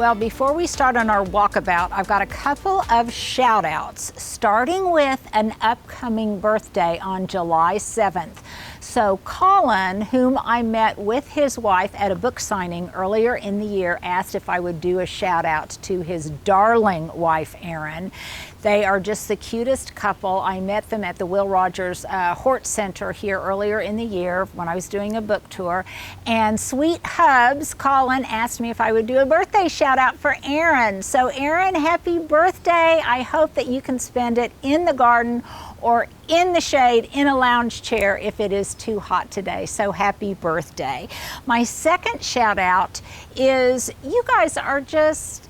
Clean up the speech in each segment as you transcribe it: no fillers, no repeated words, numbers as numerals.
Well, before we start on our walkabout, I've got a couple of shout outs, starting with an upcoming birthday on July 7th. So Colin, whom I met with his wife at a book signing earlier in the year, asked if I would do a shout out to his darling wife, Erin. They are just the cutest couple. I met them at the Will Rogers Hort Center here earlier in the year when I was doing a book tour. And Sweet Hubs, Colin, asked me if I would do a birthday shout out for Erin. So Erin, happy birthday. I hope that you can spend it in the garden or in the shade in a lounge chair if it is too hot today. So happy birthday. My second shout out is you guys are just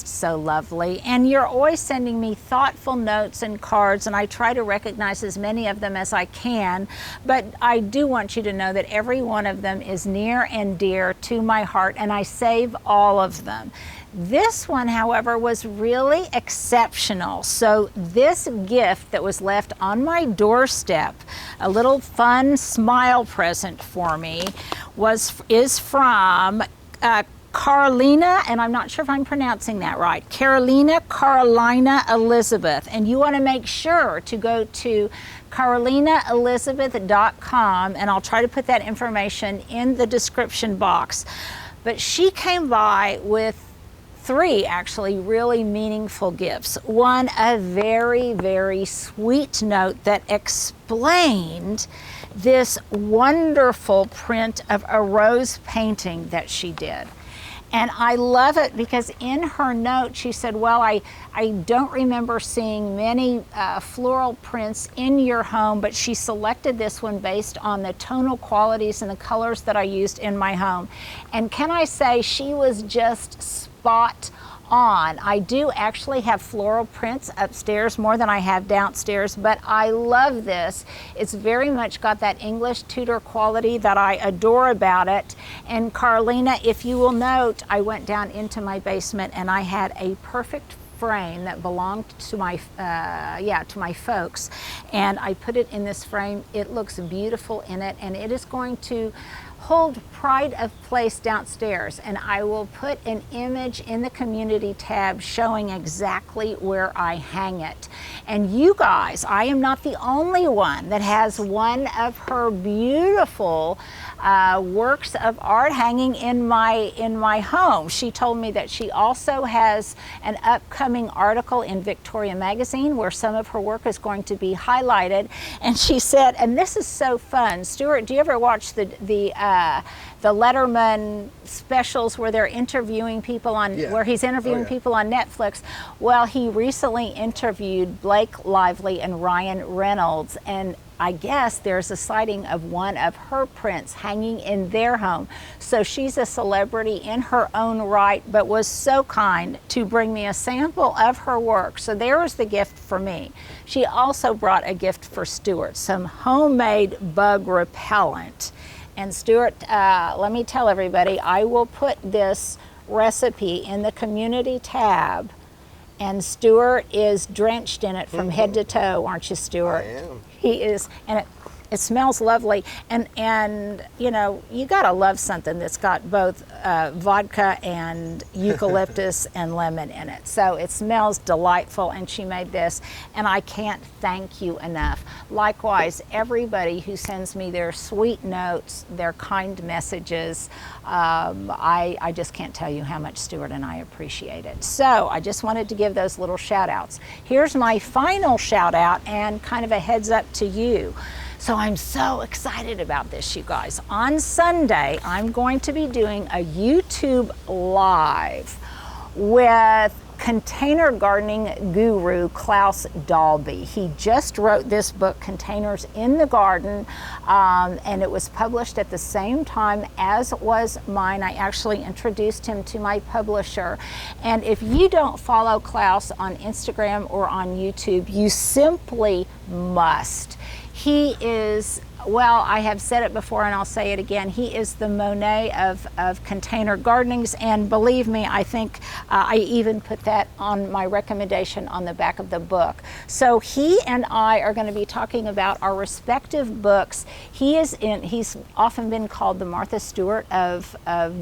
so lovely, and you're always sending me thoughtful notes and cards, and I try to recognize as many of them as I can, but I do want you to know that every one of them is near and dear to my heart, and I save all of them. This one, however, was really exceptional. So this gift that was left on my doorstep, a little fun smile present for me, is from Carolina, and I'm not sure if I'm pronouncing that right, Carolina Elizabeth. And you want to make sure to go to carolinaelizabeth.com, and I'll try to put that information in the description box. But she came by with three actually really meaningful gifts. One, a very, very sweet note that explained this wonderful print of a rose painting that she did. And I love it because in her note she said, well, I don't remember seeing many floral prints in your home, but she selected this one based on the tonal qualities and the colors that I used in my home. And can I say, she was just spot on. I do actually have floral prints upstairs more than I have downstairs, but I love this. It's very much got that English Tudor quality that I adore about it. And Carolina, if you will note, I went down into my basement and I had a perfect frame that belonged to my folks, and I put it in this frame. It looks beautiful in it, and it is going to hold pride of place downstairs, and I will put an image in the community tab showing exactly where I hang it. And you guys, I am not the only one that has one of her beautiful works of art hanging in my home. She told me that she also has an upcoming article in Victoria magazine where some of her work is going to be highlighted. And she said, and this is so fun, Stuart, do you ever watch the Letterman specials where they're interviewing people on, where he's interviewing people on Netflix? Well, he recently interviewed Blake Lively and Ryan Reynolds, and I guess there's a sighting of one of her prints hanging in their home. So she's a celebrity in her own right, but was so kind to bring me a sample of her work. So there was the gift for me. She also brought a gift for Stuart, some homemade bug repellent. And Stuart, let me tell everybody, I will put this recipe in the community tab, and Stuart is drenched in it from head to toe, aren't you, Stuart? I am. He is, and it smells lovely. And you know, you gotta love something that's got both vodka and eucalyptus and lemon in it. So it smells delightful, and she made this, and I can't thank you enough. Likewise, everybody who sends me their sweet notes, their kind messages, I just can't tell you how much Stuart and I appreciate it. So I just wanted to give those little shout outs. Here's my final shout out, and kind of a heads up to you. So I'm so excited about this, you guys. On Sunday, I'm going to be doing a YouTube Live with container gardening guru Klaus Dalby. He just wrote this book, Containers in the Garden, and it was published at the same time as was mine. I actually introduced him to my publisher. And if you don't follow Klaus on Instagram or on YouTube, you simply must. He is well, I have said it before and I'll say it again. He is the Monet of container gardenings, and believe me, I think I even put that on my recommendation on the back of the book. So he and I are going to be talking about our respective books. He's often been called the Martha Stewart of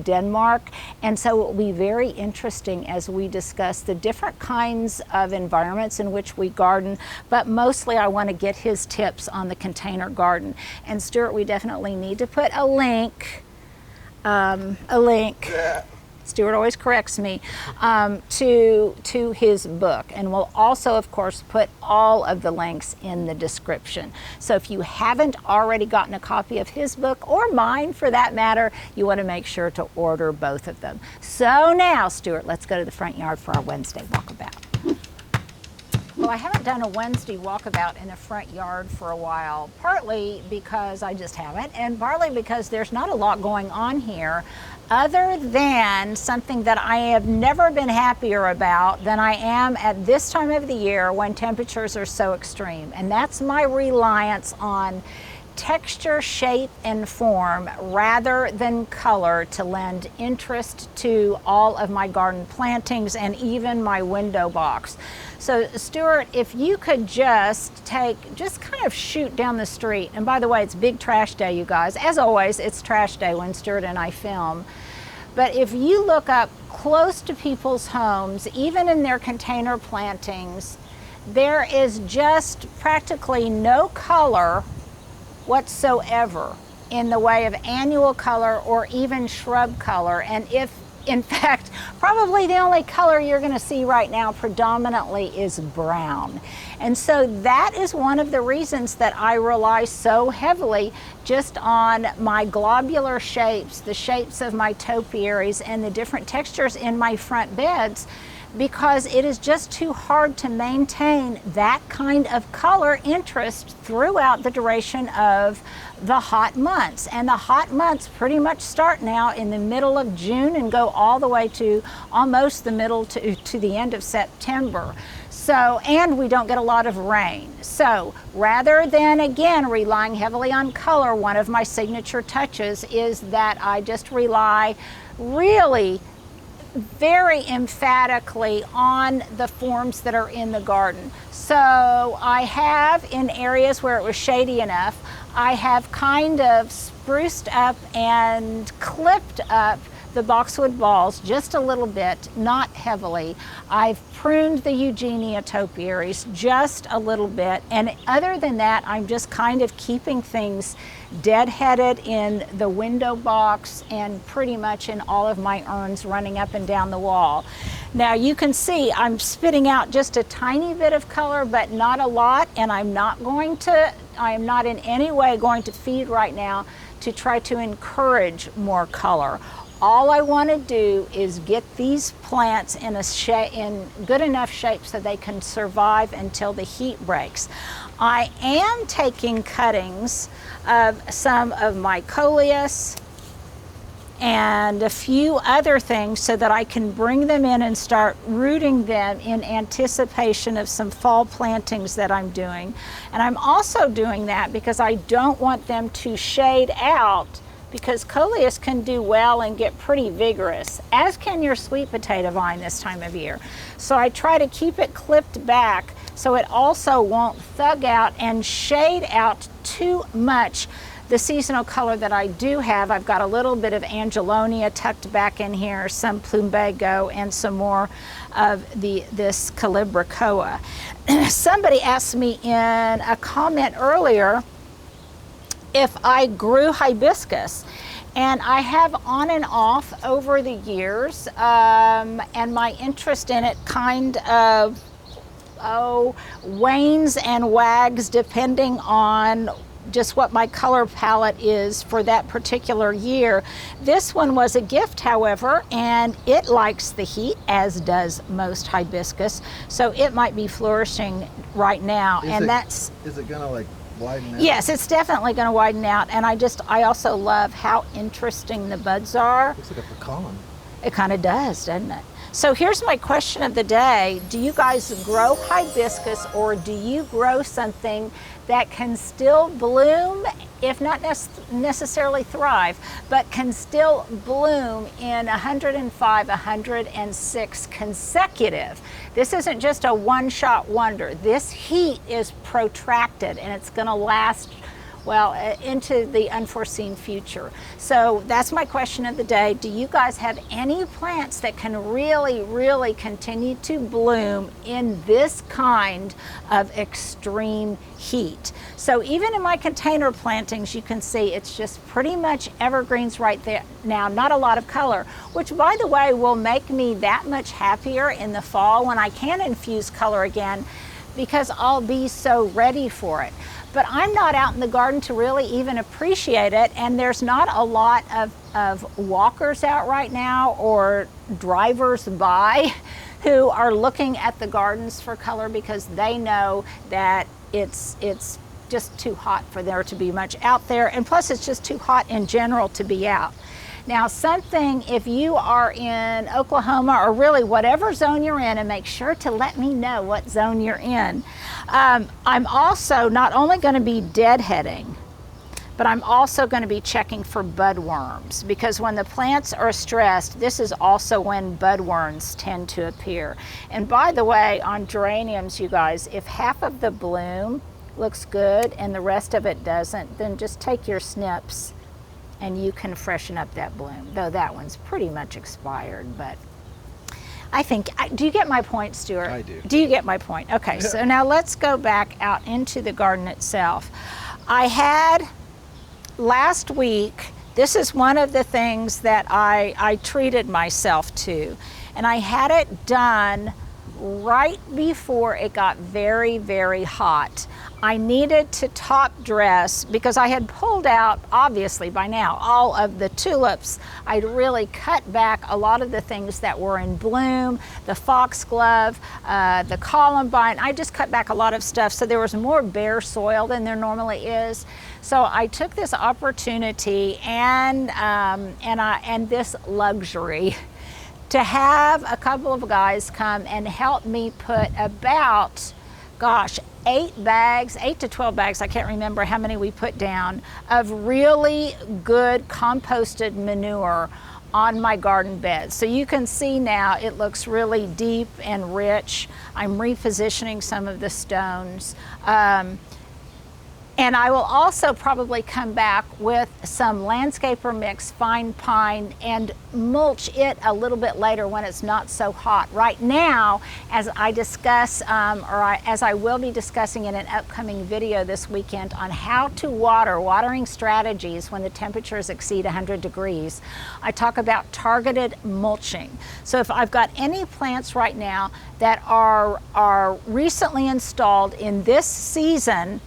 Denmark, and so it will be very interesting as we discuss the different kinds of environments in which we garden, but mostly I want to get his tips on the container garden. And Stuart, we definitely need to put a link. Stuart always corrects me, to his book. And we'll also, of course, put all of the links in the description. So if you haven't already gotten a copy of his book, or mine for that matter, you want to make sure to order both of them. So now, Stuart, let's go to the front yard for our Wednesday walkabout. Well, I haven't done a Wednesday walkabout in the front yard for a while, partly because I just haven't, and partly because there's not a lot going on here other than something that I have never been happier about than I am at this time of the year when temperatures are so extreme. And that's my reliance on texture, shape, and form rather than color to lend interest to all of my garden plantings and even my window box. So Stuart, if you could just kind of shoot down the street, and by the way, it's big trash day, you guys. As always, it's trash day when Stuart and I film. But if you look up close to people's homes, even in their container plantings, there is just practically no color whatsoever in the way of annual color or even shrub color. And if, in fact, probably the only color you're going to see right now predominantly is brown. And so that is one of the reasons that I rely so heavily just on my globular shapes, the shapes of my topiaries, and the different textures in my front beds, because it is just too hard to maintain that kind of color interest throughout the duration of the hot months. And the hot months pretty much start now in the middle of June and go all the way to almost the middle to the end of September. So, and we don't get a lot of rain. So rather than, again, relying heavily on color, one of my signature touches is that I just rely really very emphatically on the forms that are in the garden. So I have, in areas where it was shady enough, I have kind of spruced up and clipped up the boxwood balls just a little bit, not heavily. I've pruned the Eugenia topiaries just a little bit, and other than that, I'm just kind of keeping things deadheaded in the window box and pretty much in all of my urns running up and down the wall. Now you can see I'm spitting out just a tiny bit of color, but not a lot, and I am not in any way going to feed right now to try to encourage more color. All I want to do is get these plants in good enough shape so they can survive until the heat breaks. I am taking cuttings of some of my coleus and a few other things so that I can bring them in and start rooting them in anticipation of some fall plantings that I'm doing. And I'm also doing that because I don't want them to shade out, because coleus can do well and get pretty vigorous, as can your sweet potato vine this time of year. So I try to keep it clipped back so it also won't thug out and shade out too much the seasonal color that I do have. I've got a little bit of Angelonia tucked back in here, some Plumbago, and some more of this Calibrachoa. Somebody asked me in a comment earlier if I grew hibiscus, and I have on and off over the years, and my interest in it kind of wanes and wags depending on just what my color palette is for that particular year. This one was a gift, however, and it likes the heat, as does most hibiscus, so it might be flourishing right now. Is it gonna like widen out? Yes, it's definitely going to widen out, and I also love how interesting the buds are. Looks like a pecan. It kind of does, doesn't it? So here's my question of the day. Do you guys grow hibiscus, or do you grow something that can still bloom, if not necessarily thrive, but can still bloom in 105, 106 consecutive? This isn't just a one-shot wonder. This heat is protracted, and it's going to last, well, into the unforeseen future. So that's my question of the day. Do you guys have any plants that can really, really continue to bloom in this kind of extreme heat? So even in my container plantings, you can see it's just pretty much evergreens right there now, not a lot of color, which, by the way, will make me that much happier in the fall when I can infuse color again, because I'll be so ready for it. But I'm not out in the garden to really even appreciate it, and there's not a lot of walkers out right now or drivers by who are looking at the gardens for color, because they know that it's just too hot for there to be much out there, and plus it's just too hot in general to be out. Now, something, if you are in Oklahoma or really whatever zone you're in, and make sure to let me know what zone you're in. I'm also not only going to be deadheading, but I'm also going to be checking for budworms, because when the plants are stressed, this is also when budworms tend to appear. And by the way, on geraniums, you guys, if half of the bloom looks good and the rest of it doesn't, then just take your snips and you can freshen up that bloom, though that one's pretty much expired. But I think, do you get my point, Stuart? I do. Do you get my point? Okay, so now let's go back out into the garden itself. I had last week, this is one of the things that I treated myself to, and I had it done right before it got very, very hot. I needed to top dress because I had pulled out, obviously by now, all of the tulips. I'd really cut back a lot of the things that were in bloom, the foxglove, the columbine. I just cut back a lot of stuff, so there was more bare soil than there normally is. So I took this opportunity and this luxury to have a couple of guys come and help me put about, gosh, 8 to 12 bags, I can't remember how many we put down, of really good composted manure on my garden bed. So you can see now it looks really deep and rich. I'm repositioning some of the stones. And I will also probably come back with some landscaper mix, fine pine, and mulch it a little bit later when it's not so hot. Right now, as I discuss, as I will be discussing in an upcoming video this weekend on how to watering strategies when the temperatures exceed 100 degrees, I talk about targeted mulching. So if I've got any plants right now that are recently installed in this season,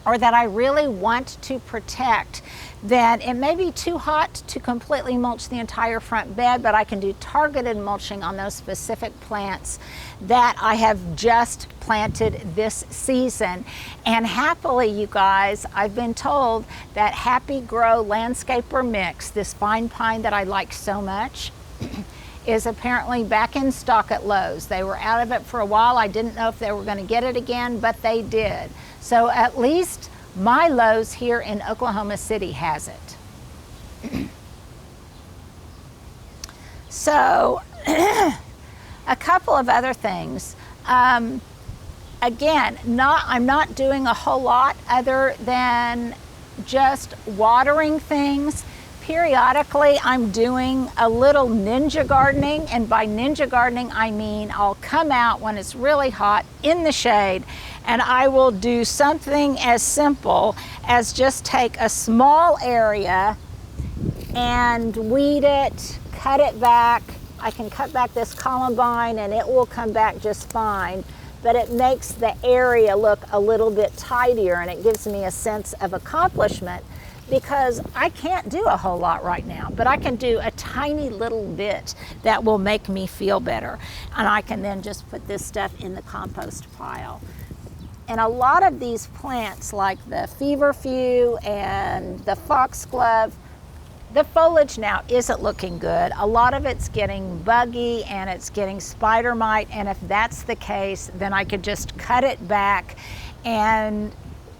or that I really want to protect, then it may be too hot to completely mulch the entire front bed, but I can do targeted mulching on those specific plants that I have just planted this season. And happily, you guys, I've been told that Happy Grow Landscaper Mix, this fine pine that I like so much, is apparently back in stock at Lowe's. They were out of it for a while. I didn't know if they were going to get it again, but they did. So at least my Lowe's here in Oklahoma City has it. So a couple of other things. Again, I'm not doing a whole lot other than just watering things. Periodically, I'm doing a little ninja gardening, and by ninja gardening, I mean I'll come out when it's really hot in the shade, and I will do something as simple as just take a small area and weed it, cut it back. I can cut back this columbine and it will come back just fine, but it makes the area look a little bit tidier, and it gives me a sense of accomplishment, because I can't do a whole lot right now, but I can do a tiny little bit that will make me feel better. And I can then just put this stuff in the compost pile. And a lot of these plants, like the feverfew and the foxglove, the foliage now isn't looking good. A lot of it's getting buggy and it's getting spider mite, and if that's the case, then I could just cut it back. And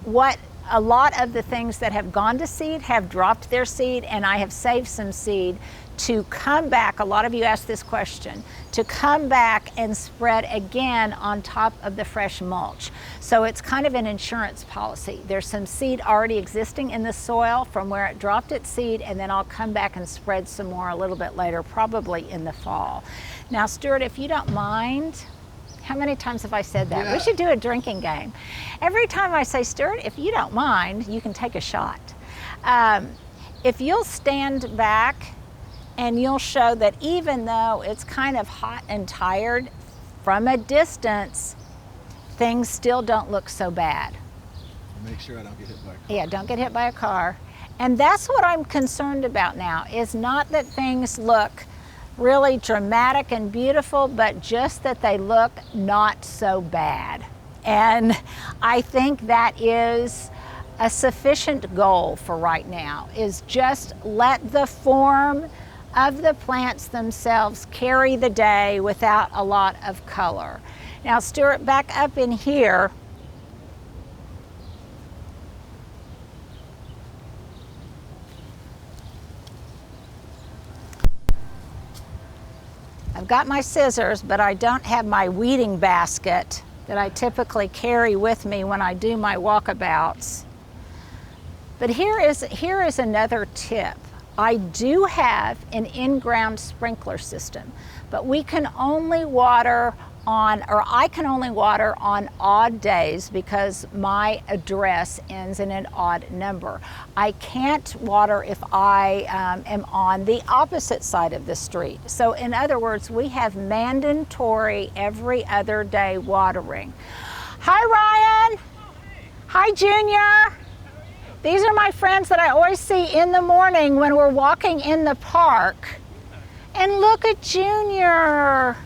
what a lot of the things that have gone to seed have dropped their seed, and I have saved some seed to come back. A lot of you asked this question, to come back and spread again on top of the fresh mulch. So it's kind of an insurance policy. There's some seed already existing in the soil from where it dropped its seed, and then I'll come back and spread some more a little bit later, probably in the fall. Now, Stuart, if you don't mind, how many times have I said that? Yeah. We should do a drinking game. Every time I say, Stuart, if you don't mind, you can take a shot. If you'll stand back and you'll show that even though it's kind of hot and tired, from a distance, things still don't look so bad. Make sure I don't get hit by a car. Yeah, don't get hit by a car. And that's what I'm concerned about now, is not that things look really dramatic and beautiful, but just that they look not so bad. And I think that is a sufficient goal for right now, is just let the form of the plants themselves carry the day without a lot of color. Now, Stuart, back up in here, I've got my scissors, but I don't have my weeding basket that I typically carry with me when I do my walkabouts. But here is another tip. I do have an in-ground sprinkler system, but we can only water on, or I can only water on odd days because my address ends in an odd number. I can't water if I am on the opposite side of the street. So in other words, we have mandatory every other day watering. Hi, Ryan. Hi, Junior. These are my friends that I always see in the morning when we're walking in the park. And look at Junior.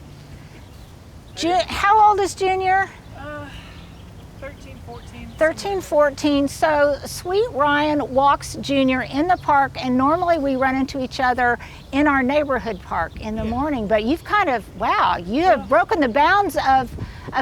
How old is Junior? 13, 14. 13, 14. So sweet Ryan walks Junior in the park, and normally we run into each other in our neighborhood park in the morning. But you've kind of, wow, you have broken the bounds of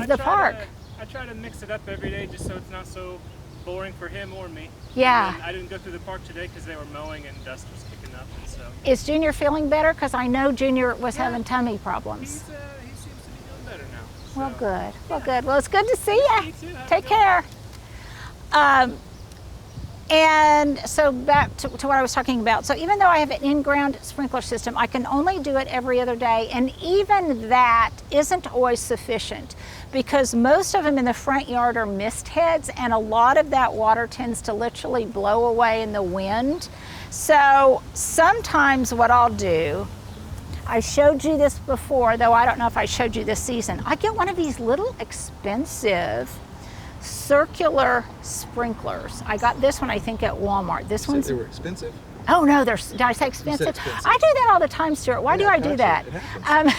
the park. I try to mix it up every day just so it's not so boring for him or me. Yeah. And I didn't go through the park today because they were mowing and dust was kicking up. And so. Is Junior feeling better? Because I know Junior was having tummy problems. He seems to be doing better now. So. Well, good. Well, good. Well, it's good to see you. You too. Take care. And so back to what I was talking about. So even though I have an in-ground sprinkler system, I can only do it every other day. And even that isn't always sufficient because most of them in the front yard are mist heads, and a lot of that water tends to literally blow away in the wind. So sometimes what I'll do, I showed you this before, though I don't know if I showed you this season. I get one of these little expensive circular sprinklers. I got this one, I think, at Walmart. This one's. They were expensive? Oh no, did I say expensive? expensive. I do that all the time, Stuart. Why do I do that? It happens.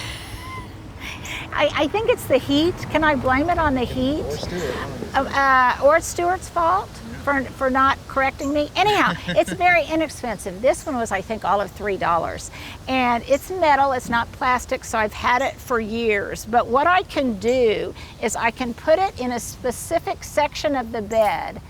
I think it's the heat. Can I blame it on the heat? Or Stuart. Or it's Stuart's fault for not correcting me. Anyhow, it's very inexpensive. This one was, I think, all of $3. And it's metal, it's not plastic, so I've had it for years. But what I can do is I can put it in a specific section of the bed,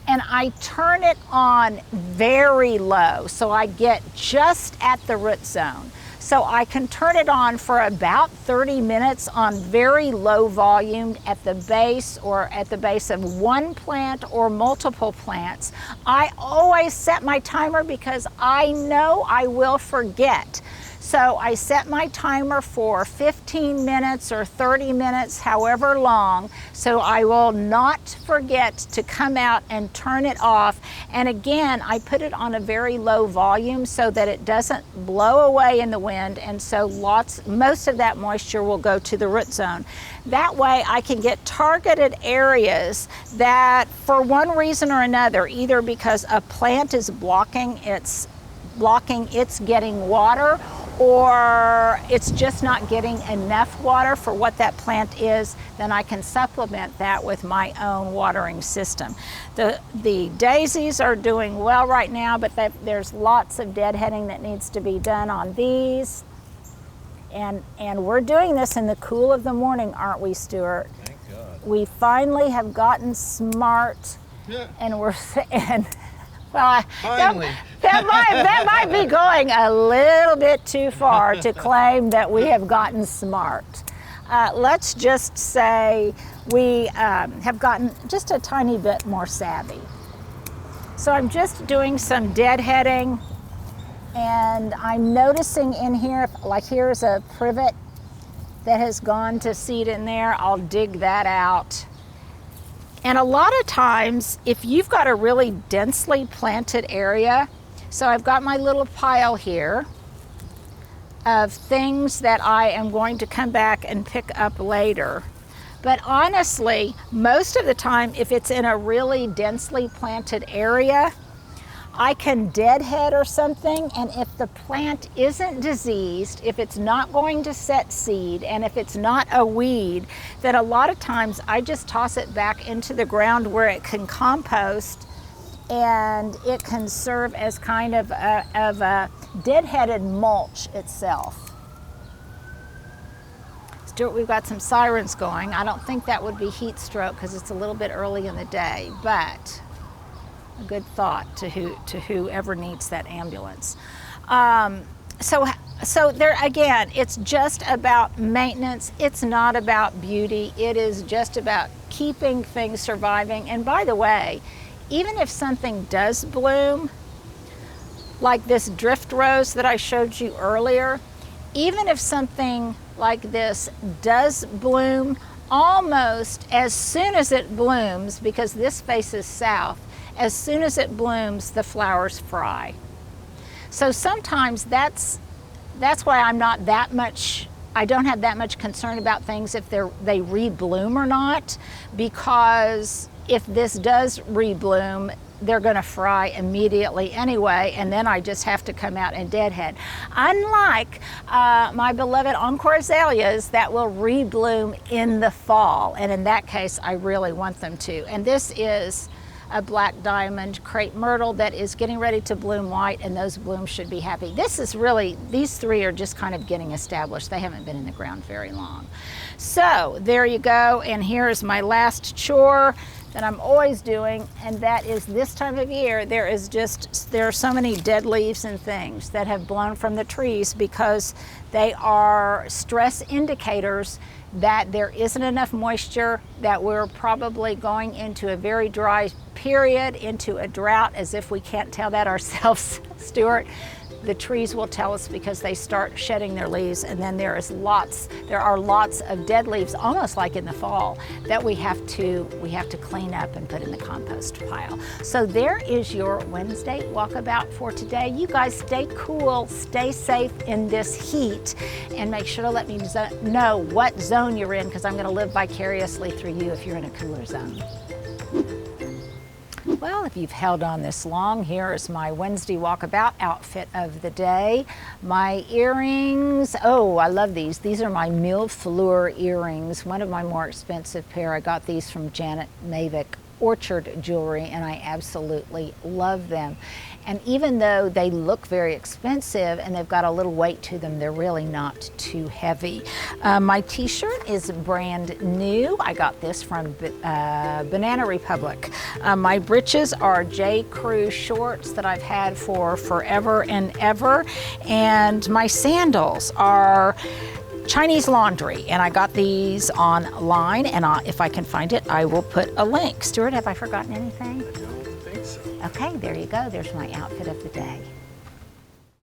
and I turn it on very low, so I get just at the root zone. So I can turn it on for about 30 minutes on very low volume at the base or at the base of one plant or multiple plants. I always set my timer because I know I will forget. So I set my timer for 15 minutes or 30 minutes, however long, so I will not forget to come out and turn it off. And again, I put it on a very low volume so that it doesn't blow away in the wind, and so most of that moisture will go to the root zone. That way I can get targeted areas that for one reason or another, either because a plant is blocking its getting water, or it's just not getting enough water for what that plant is, then I can supplement that with my own watering system. The daisies are doing well right now, but there's lots of deadheading that needs to be done on these. And we're doing this in the cool of the morning, aren't we, Stuart? Thank God. We finally have gotten smart, Yeah. and well, Finally. that might be going a little bit too far to claim that we have gotten smart. Let's just say we have gotten just a tiny bit more savvy. So I'm just doing some deadheading, and I'm noticing in here, like here's a privet that has gone to seed in there. I'll dig that out. And a lot of times, if you've got a really densely planted area, so I've got my little pile here of things that I am going to come back and pick up later. But honestly, most of the time, if it's in a really densely planted area, I can deadhead or something, and if the plant isn't diseased, if it's not going to set seed, and if it's not a weed, then a lot of times I just toss it back into the ground where it can compost, and it can serve as kind of a deadheaded mulch itself. Stuart, we've got some sirens going. I don't think that would be heat stroke because it's a little bit early in the day, but a good thought to whoever needs that ambulance. So there again, it's just about maintenance. It's not about beauty. It is just about keeping things surviving. And by the way, even if something does bloom, like this drift rose that I showed you earlier, even if something like this does bloom, almost as soon as it blooms, because this faces south, as soon as it blooms, the flowers fry. So sometimes that's why I'm not that much, I don't have that much concern about things if they rebloom or not, because if this does rebloom, they're gonna fry immediately anyway, and then I just have to come out and deadhead. Unlike my beloved Encore azaleas that will rebloom in the fall, and in that case, I really want them to. And this is a black diamond crepe myrtle that is getting ready to bloom white, and those blooms should be happy. This is really, these three are just kind of getting established. They haven't been in the ground very long. So there you go, and here is my last chore that I'm always doing, and that is this time of year, there are so many dead leaves and things that have blown from the trees because they are stress indicators that there isn't enough moisture, that we're probably going into a very dry period, into a drought, as if we can't tell that ourselves, Stuart. The trees will tell us because they start shedding their leaves, and then there are lots of dead leaves, almost like in the fall, that we have to clean up and put in the compost pile. So there is your Wednesday walkabout for today. You guys stay cool, stay safe in this heat, and make sure to let me know what zone you're in, because I'm going to live vicariously through you if you're in a cooler zone. Well, if you've held on this long, here is my Wednesday walkabout outfit of the day. My earrings, oh, I love these. These are my mille fleur earrings, one of my more expensive pair. I got these from Janet Mavick Orchard Jewelry, and I absolutely love them. And even though they look very expensive and they've got a little weight to them, they're really not too heavy. My t-shirt is brand new. I got this from Banana Republic. My breeches are J. Crew shorts that I've had for forever and ever. And my sandals are Chinese Laundry, and I got these online, and if I can find it, I will put a link. Stuart, have I forgotten anything? I don't think so. Okay, there you go. There's my outfit of the day.